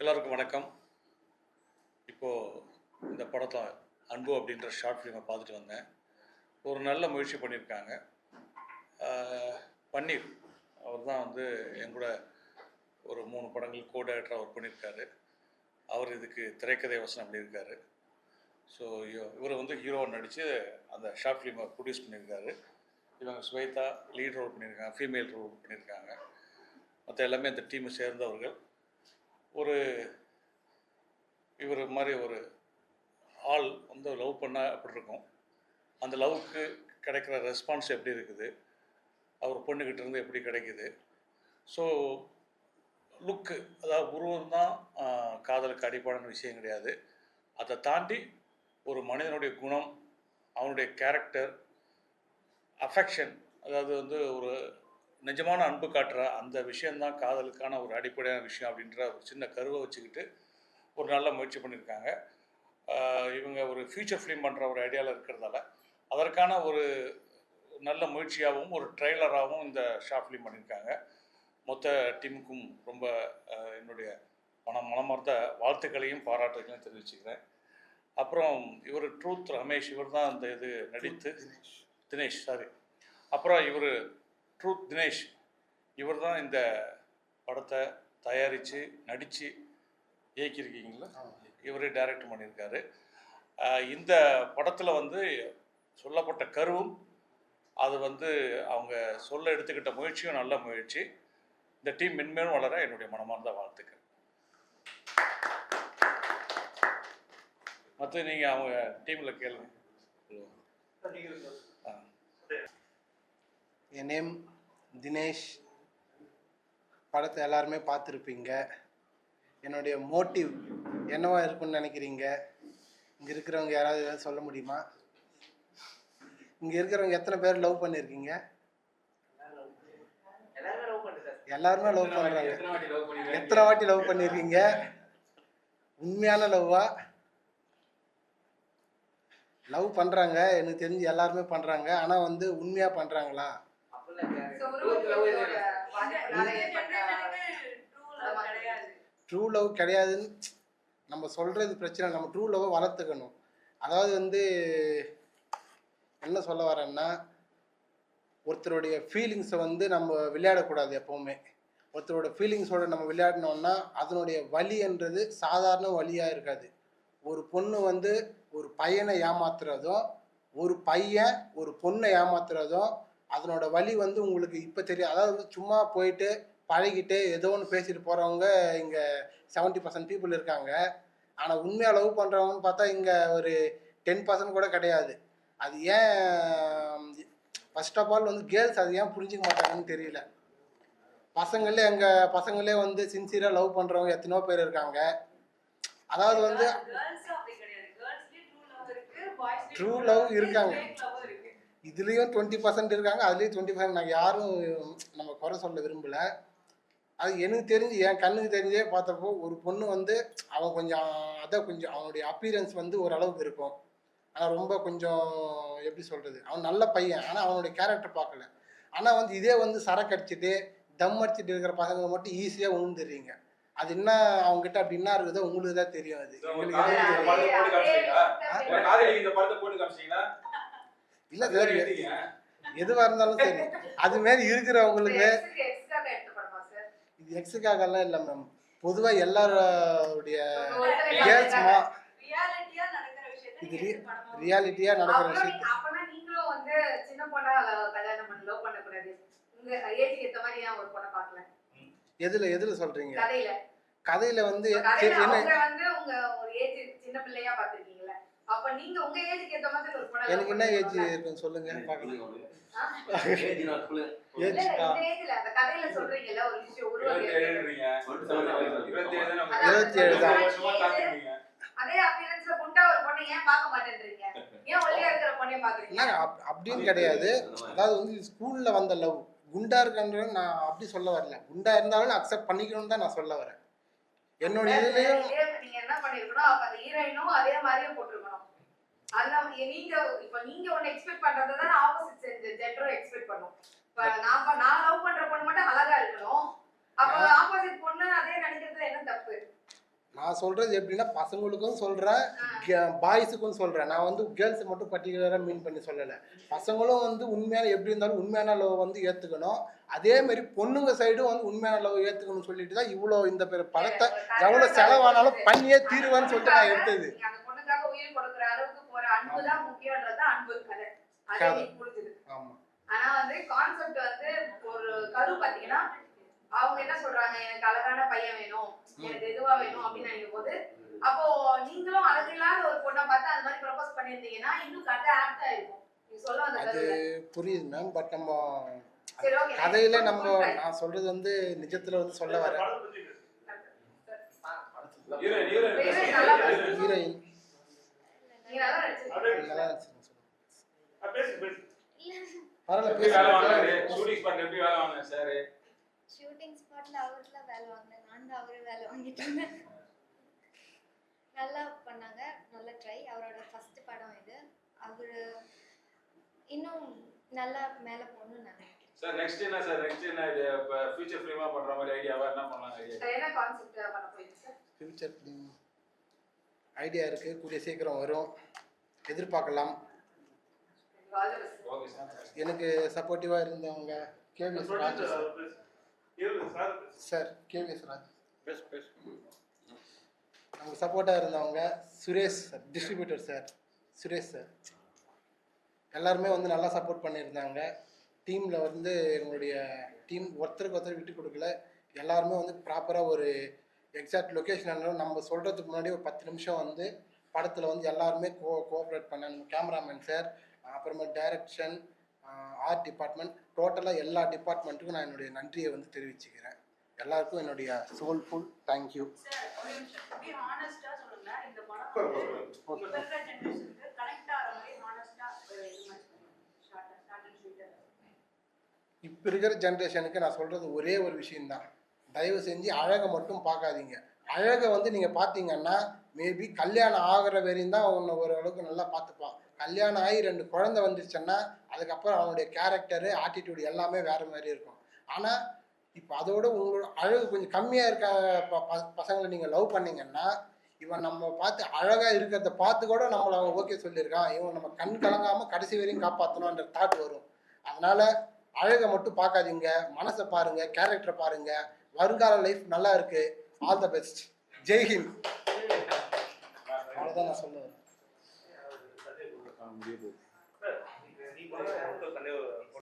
எல்லாருக்கும் வணக்கம். இப்போது இந்த படத்தை அன்பு அப்படின்ற ஷார்ட் ஃபிலிமை பார்த்துட்டு வந்தேன். ஒரு நல்ல முயற்சி பண்ணியிருக்காங்க. பன்னீர் அவர் தான் வந்து என் கூட ஒரு 3 படங்கள் கோ டைரக்டராக ஒர்க் பண்ணியிருக்காரு. அவர் இதுக்கு திரைக்கதை வசனம் பண்ணியிருக்காரு. ஸோ இவர் வந்து ஹீரோவை நடித்து அந்த ஷார்ட் ஃபிலிமை ப்ரொடியூஸ் பண்ணியிருக்காரு. இவங்க ஸ்வேதா லீட் ரோல் பண்ணியிருக்காங்க, ஃபீமேல் ரோல் பண்ணியிருக்காங்க. மற்ற எல்லாமே அந்த டீமை சேர்ந்தவர்கள். ஒரு இவர் மாதிரி ஒரு ஆள் வந்து லவ் பண்ணால் அப்படி இருக்கும். அந்த லவ்வுக்கு கிடைக்கிற ரெஸ்பான்ஸ் எப்படி இருக்குது, அவர் பொண்ணுக்கிட்ட இருந்து எப்படி கிடைக்குது. ஸோ லுக்கு, அதாவது உருவம் தான் காதலுக்கு அடிப்படையான விஷயம் கிடையாது. அதை தாண்டி ஒரு மனிதனுடைய குணம், அவனுடைய கேரக்டர், அஃபெக்ஷன், அதாவது வந்து ஒரு நிஜமான அன்பு காட்டுற அந்த விஷயந்தான் காதலுக்கான ஒரு அடிப்படையான விஷயம் அப்படின்ற ஒரு சின்ன கருவை வச்சுக்கிட்டு ஒரு நல்ல முயற்சி பண்ணியிருக்காங்க. இவங்க ஒரு ஃபியூச்சர் ஃபிலிம் பண்ணுற ஒரு ஐடியாவில் இருக்கிறதால அதற்கான ஒரு நல்ல முயற்சியாகவும் ஒரு ட்ரெய்லராகவும் இந்த ஷார்ட் ஃபிலிம் பண்ணியிருக்காங்க. மொத்த டீமுக்கும் ரொம்ப என்னுடைய மனமார்ந்த வாழ்த்துக்களையும் பாராட்டுகளையும் தெரிவிச்சுக்கிறேன். அப்புறம் இவர் ட்ரூத் ரமேஷ், இவர் தான் அந்த இது நடித்து தினேஷ் அப்புறம் இவர் ட்ரூத் தினேஷ், இவர் தான் இந்த படத்தை தயாரித்து நடித்து இயக்கியிருக்கீங்களா, இவரே டைரக்ட் பண்ணியிருக்காரு. இந்த படத்தில் வந்து சொல்லப்பட்ட கருவும் அது வந்து அவங்க சொல்ல எடுத்துக்கிட்ட முயற்சியும் நல்ல முயற்சி. இந்த டீம் மென்மேலும் வளர என்னுடைய மனமார்ந்த வாழ்த்துக்கள். மற்ற நீங்கள் அவங்க டீமில் கேளுங்க. என் நேம் தினேஷ். படத்தை எல்லாருமே பார்த்துருப்பீங்க. என்னுடைய மோட்டிவ் என்னவா இருக்குன்னு நினைக்கிறீங்க? இங்கே இருக்கிறவங்க யாராவது ஏதாவது சொல்ல முடியுமா? இங்கே இருக்கிறவங்க எத்தனை பேர் லவ் பண்ணியிருக்கீங்க? எல்லாருமே லவ் பண்ணுறாங்க. எத்தனை வாட்டி லவ் பண்ணியிருக்கீங்க? உண்மையான லவ்வா? லவ் பண்ணுறாங்க, எனக்கு தெரிஞ்சு எல்லாருமே பண்ணுறாங்க. ஆனால் வந்து உண்மையாக பண்ணுறாங்களா? ட்ரூ லவ் கிடையாதுன்னு நம்ம சொல்கிறது பிரச்சனை. நம்ம ட்ரூ லவ்வை வளர்த்துக்கணும். அதாவது வந்து என்ன சொல்ல வரேன்னா, ஒருத்தருடைய ஃபீலிங்ஸை வந்து நம்ம விளையாடக்கூடாது. எப்போவுமே ஒருத்தரோட ஃபீலிங்ஸோட நம்ம விளையாடினோம்னா அதனுடைய வலின்றது சாதாரண வலியாக இருக்காது. ஒரு பொண்ணு வந்து ஒரு பையனை ஏமாத்துறதும், ஒரு பையன் ஒரு பொண்ணை ஏமாத்துறதும் அதனோட வலி வந்து உங்களுக்கு இப்போ தெரியும். அதாவது வந்து சும்மா போயிட்டு பழகிட்டு ஏதோ ஒன்று பேசிட்டு போகிறவங்க இங்கே 70% பீப்புள் இருக்காங்க. ஆனால் உண்மையாக லவ் பண்ணுறவங்கன்னு பார்த்தா இங்கே ஒரு 10% கூட கிடையாது. அது ஏன் ஃபர்ஸ்ட் ஆஃப் ஆல் வந்து கேர்ள்ஸ் அது ஏன் புரிஞ்சிக்க மாட்டாங்கன்னு தெரியல. பசங்களே வந்து சின்சியராக லவ் பண்ணுறவங்க எத்தனையோ பேர் இருக்காங்க. அதாவது வந்து ட்ரூ லவ் இருக்காங்க. இதுலேயும் 20% இருக்காங்க, அதுலேயும் 20%. நான் யாரும் நம்ம குறை சொல்ல விரும்பலை. அது எனக்கு தெரிஞ்சு என் கண்ணுக்கு தெரிஞ்சே பார்த்தப்போ ஒரு பொண்ணு வந்து அவன் கொஞ்சம் அவனுடைய அப்பீரன்ஸ் வந்து ஓரளவுக்கு இருக்கும். ஆனால் ரொம்ப கொஞ்சம் எப்படி சொல்கிறது, அவன் நல்ல பையன். ஆனால் அவனுடைய கேரக்டர் பார்க்கல. ஆனால் வந்து இதே வந்து சரக்கு அடிச்சுட்டு தம் அடிச்சுட்டு இருக்கிற பசங்க மட்டும் ஈஸியாக உழுந்துடுறீங்க. அது என்ன அவங்ககிட்ட அப்படி என்ன இருக்குதோ உங்களுக்கு தான் தெரியும். அது இல்லை சார், எதுவாக இருந்தாலும் சரி அது மாரி இருக்கிறவங்களுக்கு இது எக்ஸுக்காகலாம் இல்லை மேம். பொதுவாக எல்லாருடைய கேர்ள்ஸ்மா இது ரியாலிட்டியாக நடக்கிற விஷயம். எதுல சொல்றீங்க? கதையில வந்து எனக்கு என்ன ஏஜ் இருக்குன்னு சொல்லுங்க பார்க்கலாம். அப்படின்னு கிடையாது. அதாவது வந்து ஸ்கூல்ல வந்த லவ் குண்டா இருக்குன்னு நான் அப்படி சொல்ல வரல. குண்டா இருந்தாலும் அக்செப்ட் பண்ணிக்கணும்னு தான் நான் சொல்ல வரேன். என்னோட இதுலயும் நீங்க என்ன பண்ணிருக்கணும், அப்ப அந்த ஹீரோயினும் அதே மாதிரியே போட்டுருக்கணும். அதான் நீங்க ஒன்னு எக்ஸ்பெக்ட் பண்றதை தான் ஆப்போசிட் ஜெண்டரும் எக்ஸ்பெக்ட் பண்ணும். நான் லவ் பண்ற பொண்ணு மட்டும் அழகா இருக்கணும். அப்ப ஆப்போசிட் பொண்ணு அதே நடிக்கிறதுல என்ன தப்பு? நான் சொல்றது எப்படின்னா பசங்களுக்கும் சொல்றேன், பாய்ஸுக்கும் சொல்றேன். நான் வந்து கேர்ள்ஸ் மட்டும் பர்டிகுலரா மீன் பண்ணி சொல்லலை. பசங்களும் வந்து உண்மையான எப்படி இருந்தாலும் உண்மையான லவ் வந்து ஏத்துக்கணும். அதே மாதிரி பொண்ணுங்க சைடும் வந்து உண்மையான லவ் ஏத்துக்கணும்னு சொல்லிட்டு தான் இவ்வளோ இந்த படத்தை எவ்வளவு செலவானாலும் பண்ணியே தீருவேன்னு சொல்லிட்டு நான் எடுத்தது. ஆமா. ஆனா வந்து கான்செப்ட் வந்து ஒரு கரு பாத்தீங்கன்னா அவங்க என்ன சொல்றாங்க, எனக்கு அழகான பையன் வேணும், எனக்கு எதுவா வேணும் அப்படின்னு நினைக்கும் போது, அப்போ நீங்களும் அழகு இல்லாத ஒரு பொண்ணை பார்த்து அந்த மாதிரி ப்ரப்போஸ் பண்ணியிருந்தீங்கன்னா இன்னும் கதை ஆக்ட் ஆயிருக்கும். நீங்க சொல்ல வந்த அது புரியுது மேம். பட் நம்ம சரி, ஓகே. கதையில நம்ம நான் சொல்றது வந்து நிஜத்துல வந்து சொல்ல வரேன். ஹீரோயின் நீங்க நல்லா நடிச்சிருக்கீங்க. நல்லா நடிச்சிருக்கீங்க. ஷூட்டிங் ஸ்பாட்ல அவர்ல வேலை வாங்கினேன், நான் தான் அவரே வேலை வாங்கிட்டு இருந்தேன். நல்லா பண்ணாங்க, நல்ல ட்ரை. அவரோட ஃபர்ஸ்ட் படம் இது. அவரு இன்னும் நல்லா மேல போகணும்னு நான் நினைக்கிறேன். சார் நெக்ஸ்ட் என்ன சார், நெக்ஸ்ட் என்ன இது ஃபியூச்சர் ஃபிலிமா பண்ற மாதிரி ஐடியாவா என்ன பண்ணலாம் ஐடியா? என்ன கான்செப்ட் பண்ண போறீங்க சார்? ஃபியூச்சர் ஐடியா இருக்கு, கூடிய சீக்கிரம் வரும், எதிர்பார்க்கலாம். All the best. Okay sir. எனக்கு சப்போர்ட்டிவா இருந்தவங்க KVS Raj sir, KVS Raj நமக்கு சப்போர்ட்டாக இருந்தவங்க Suresh sir, distributor sir Suresh sir, எல்லாருமே வந்து நல்லா சப்போர்ட் பண்ணியிருந்தாங்க. டீமில் வந்து எங்களுடைய டீம் ஒருத்தருக்கு ஒருத்தர் விட்டு கொடுக்கல. எல்லாருமே வந்து ப்ராப்பராக ஒரு எக்ஸாக்ட் லொக்கேஷன் நம்ம சொல்கிறதுக்கு முன்னாடி ஒரு 10 நிமிஷம் வந்து படத்தில் வந்து எல்லாருமே கோஆப்ரேட் பண்ணாங்க. கேமராமேன் சார், அப்புறமா டைரக்ஷன், ஆர்ட் டிபார்ட்மெண்ட், டோட்டலாக எல்லா டிபார்ட்மெண்ட்டுக்கும் நான் என்னுடைய நன்றியை வந்து தெரிவிச்சுக்கிறேன். எல்லாருக்கும் என்னுடைய சோல்ஃபுல் தேங்க்யூ. இப்போ இருக்கிற ஜென்ரேஷனுக்கு நான் சொல்கிறது ஒரே ஒரு விஷயம்தான், தயவு செஞ்சு அழகை மட்டும் பார்க்காதீங்க. அழகை வந்து நீங்கள் பார்த்தீங்கன்னா மேபி கல்யாணம் ஆகிற வரையும் தான் அவனை ஓரளவுக்கு நல்லா பார்த்துப்பான். கல்யாணம் ஆகி 2 குழந்தை வந்துருச்சுன்னா அதுக்கப்புறம் அவனுடைய கேரக்டரு ஆட்டிடியூடு எல்லாமே வேறு மாதிரி இருக்கும். ஆனால் இப்போ அதோட உங்களோட அழகு கொஞ்சம் கம்மியாக இருக்க பசங்களை நீங்கள் லவ் பண்ணிங்கன்னா இவன் நம்ம பார்த்து அழகாக இருக்கிறத பார்த்து கூட நம்மளை அவன் ஓகே சொல்லியிருக்கான், இவன் நம்ம கண் கலங்காமல் கடைசி வரையும் காப்பாற்றணுன்ற தாட் வரும். அதனால் அழகை மட்டும் பார்க்காதீங்க, மனசை பாருங்கள், கேரக்டரை பாருங்கள். வருங்கால லைஃப் நல்லா இருக்குது. All the best. ஜெய்ஹிந்த். அவ்வளோதான் நான் சொல்லுவேன்.